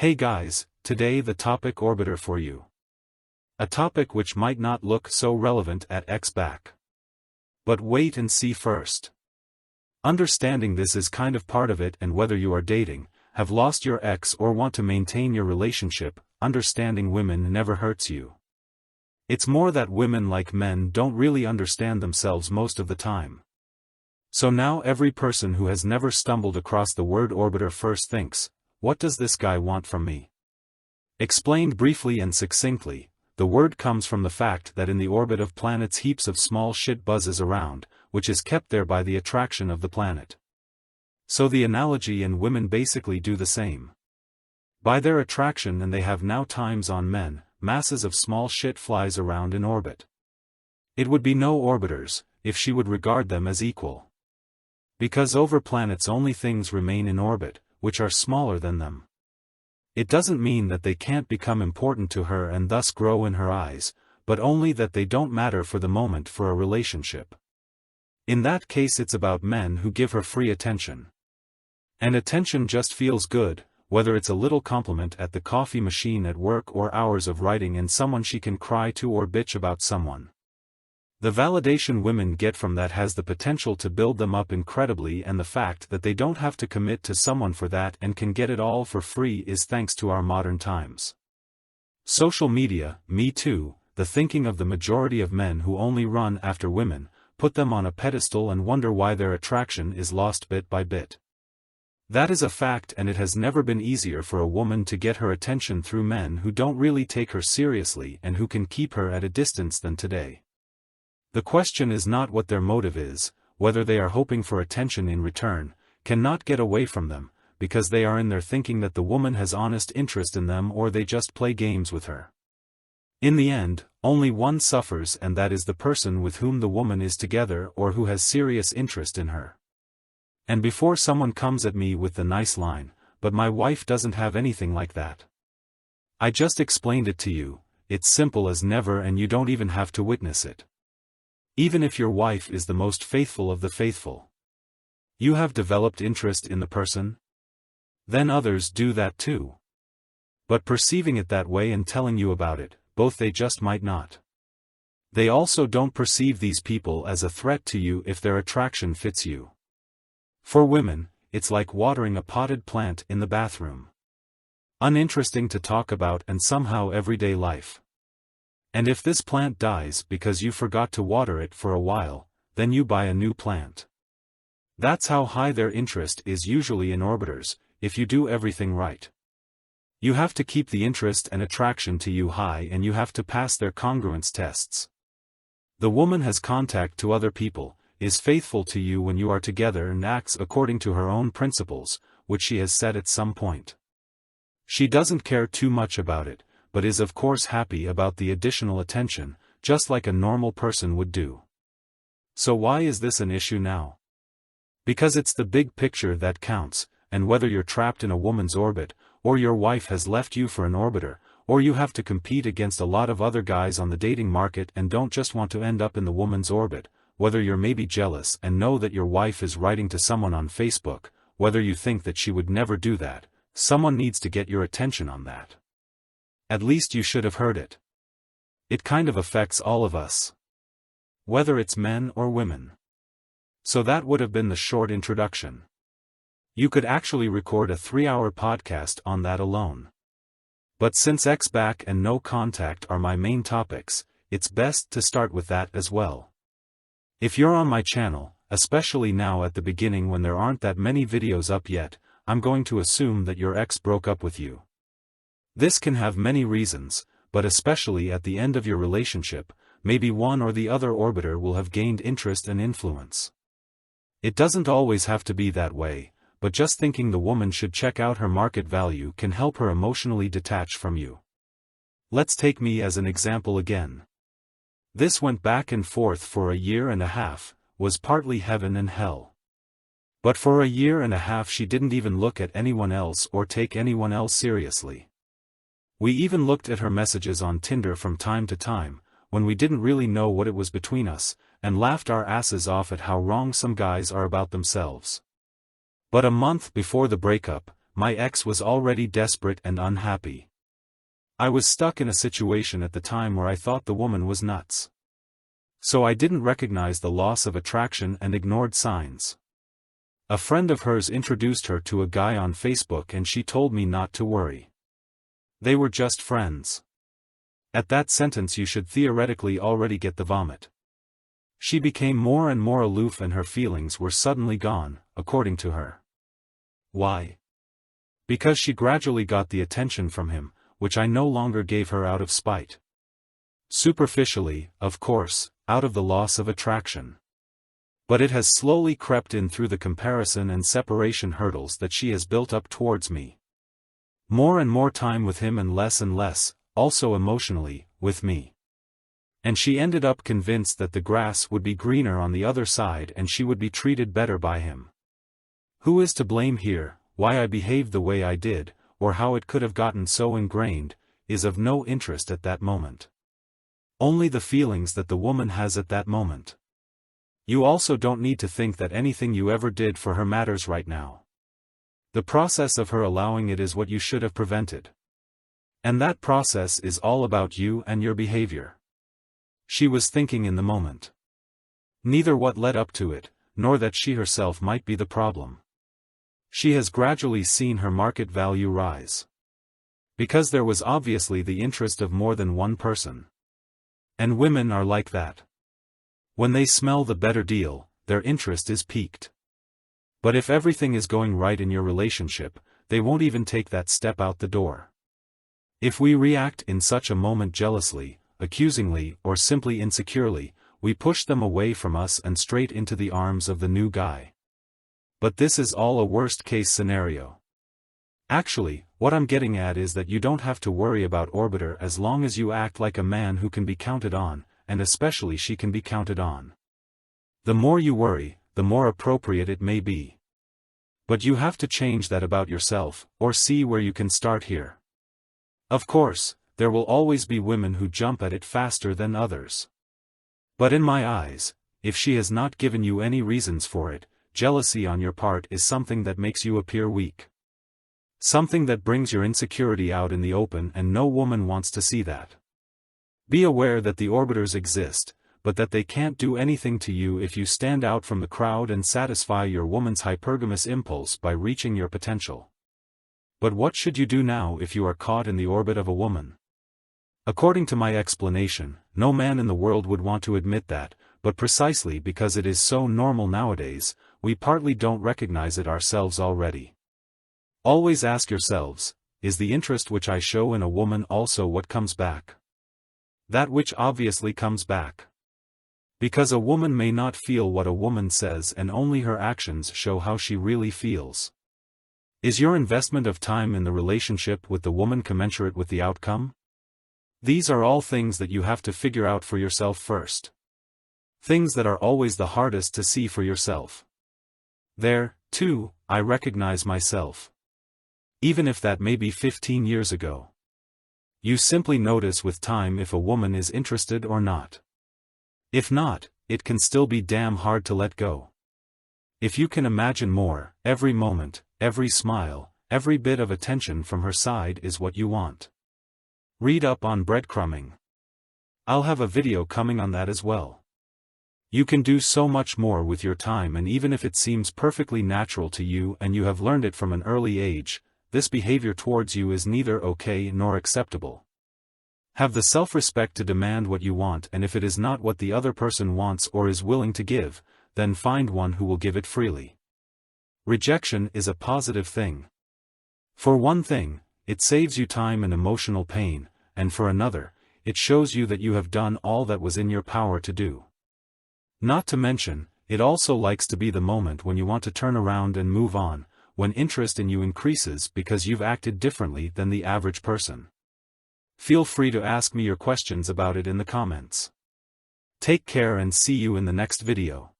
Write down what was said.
Hey guys, today the topic orbiter for you. A topic which might not look so relevant at X-Back. But wait and see first. Understanding this is kind of part of it, and whether you are dating, have lost your ex or want to maintain your relationship, understanding women never hurts you. It's more that women like men don't really understand themselves most of the time. So now every person who has never stumbled across the word orbiter first thinks, what does this guy want from me? Explained briefly and succinctly, the word comes from the fact that in the orbit of planets heaps of small shit buzzes around, which is kept there by the attraction of the planet. So the analogy, and women basically do the same. By their attraction, and they have now times on men, masses of small shit flies around in orbit. It would be no orbiters, if she would regard them as equal. Because over planets only things remain in orbit, which are smaller than them. It doesn't mean that they can't become important to her and thus grow in her eyes, but only that they don't matter for the moment for a relationship. In that case it's about men who give her free attention. And attention just feels good, whether it's a little compliment at the coffee machine at work or hours of writing and someone she can cry to or bitch about someone. The validation women get from that has the potential to build them up incredibly, and the fact that they don't have to commit to someone for that and can get it all for free is thanks to our modern times. Social media, Me Too, the thinking of the majority of men who only run after women, put them on a pedestal and wonder why their attraction is lost bit by bit. That is a fact, and it has never been easier for a woman to get her attention through men who don't really take her seriously and who can keep her at a distance than today. The question is not what their motive is, whether they are hoping for attention in return, cannot get away from them, because they are in their thinking that the woman has honest interest in them or they just play games with her. In the end, only one suffers, and that is the person with whom the woman is together or who has serious interest in her. And before someone comes at me with the nice line, but my wife doesn't have anything like that. I just explained it to you, it's simple as never, and you don't even have to witness it. Even if your wife is the most faithful of the faithful. You have developed interest in the person? Then others do that too. But perceiving it that way and telling you about it, both they just might not. They also don't perceive these people as a threat to you if their attraction fits you. For women, it's like watering a potted plant in the bathroom. Uninteresting to talk about and somehow everyday life. And if this plant dies because you forgot to water it for a while, then you buy a new plant. That's how high their interest is usually in orbiters, if you do everything right. You have to keep the interest and attraction to you high, and you have to pass their congruence tests. The woman has contact to other people, is faithful to you when you are together, and acts according to her own principles, which she has set at some point. She doesn't care too much about it, but is of course happy about the additional attention, just like a normal person would do. So why is this an issue now? Because it's the big picture that counts, and whether you're trapped in a woman's orbit, or your wife has left you for an orbiter, or you have to compete against a lot of other guys on the dating market and don't just want to end up in the woman's orbit, whether you're maybe jealous and know that your wife is writing to someone on Facebook, whether you think that she would never do that, someone needs to get your attention on that. At least you should have heard it. It kind of affects all of us. Whether it's men or women. So that would have been the short introduction. You could actually record a 3-hour podcast on that alone. But since X-Back and no contact are my main topics, it's best to start with that as well. If you're on my channel, especially now at the beginning when there aren't that many videos up yet, I'm going to assume that your ex broke up with you. This can have many reasons, but especially at the end of your relationship, maybe one or the other orbiter will have gained interest and influence. It doesn't always have to be that way, but just thinking the woman should check out her market value can help her emotionally detach from you. Let's take me as an example again. This went back and forth for a year and a half, was partly heaven and hell. But for a year and a half she didn't even look at anyone else or take anyone else seriously. We even looked at her messages on Tinder from time to time, when we didn't really know what it was between us, and laughed our asses off at how wrong some guys are about themselves. But a month before the breakup, my ex was already desperate and unhappy. I was stuck in a situation at the time where I thought the woman was nuts. So I didn't recognize the loss of attraction and ignored signs. A friend of hers introduced her to a guy on Facebook and she told me not to worry. They were just friends. At that sentence you should theoretically already get the vomit. She became more and more aloof and her feelings were suddenly gone, according to her. Why? Because she gradually got the attention from him, which I no longer gave her out of spite. Superficially, of course, out of the loss of attraction. But it has slowly crept in through the comparison and separation hurdles that she has built up towards me. More and more time with him and less, also emotionally, with me. And she ended up convinced that the grass would be greener on the other side and she would be treated better by him. Who is to blame here? Why I behaved the way I did, or how it could have gotten so ingrained, is of no interest at that moment. Only the feelings that the woman has at that moment. You also don't need to think that anything you ever did for her matters right now. The process of her allowing it is what you should have prevented. And that process is all about you and your behavior. She was thinking in the moment. Neither what led up to it, nor that she herself might be the problem. She has gradually seen her market value rise. Because there was obviously the interest of more than one person. And women are like that. When they smell the better deal, their interest is piqued. But if everything is going right in your relationship, they won't even take that step out the door. If we react in such a moment jealously, accusingly, or simply insecurely, we push them away from us and straight into the arms of the new guy. But this is all a worst-case scenario. Actually, what I'm getting at is that you don't have to worry about Orbiter as long as you act like a man who can be counted on, and especially she can be counted on. The more you worry, the more appropriate it may be. But you have to change that about yourself, or see where you can start here. Of course, there will always be women who jump at it faster than others. But in my eyes, if she has not given you any reasons for it, jealousy on your part is something that makes you appear weak. Something that brings your insecurity out in the open and no woman wants to see that. Be aware that the orbiters exist, but that they can't do anything to you if you stand out from the crowd and satisfy your woman's hypergamous impulse by reaching your potential. But what should you do now if you are caught in the orbit of a woman? According to my explanation, no man in the world would want to admit that, but precisely because it is so normal nowadays, we partly don't recognize it ourselves already. Always ask yourselves, is the interest which I show in a woman also what comes back? That which obviously comes back. Because a woman may not feel what a woman says and only her actions show how she really feels. Is your investment of time in the relationship with the woman commensurate with the outcome? These are all things that you have to figure out for yourself first. Things that are always the hardest to see for yourself. There, too, I recognize myself. Even if that may be 15 years ago. You simply notice with time if a woman is interested or not. If not, it can still be damn hard to let go. If you can imagine more, every moment, every smile, every bit of attention from her side is what you want. Read up on breadcrumbing. I'll have a video coming on that as well. You can do so much more with your time, and even if it seems perfectly natural to you and you have learned it from an early age, this behavior towards you is neither okay nor acceptable. Have the self-respect to demand what you want, and if it is not what the other person wants or is willing to give, then find one who will give it freely. Rejection is a positive thing. For one thing, it saves you time and emotional pain, and for another, it shows you that you have done all that was in your power to do. Not to mention, it also likes to be the moment when you want to turn around and move on, when interest in you increases because you've acted differently than the average person. Feel free to ask me your questions about it in the comments. Take care and see you in the next video.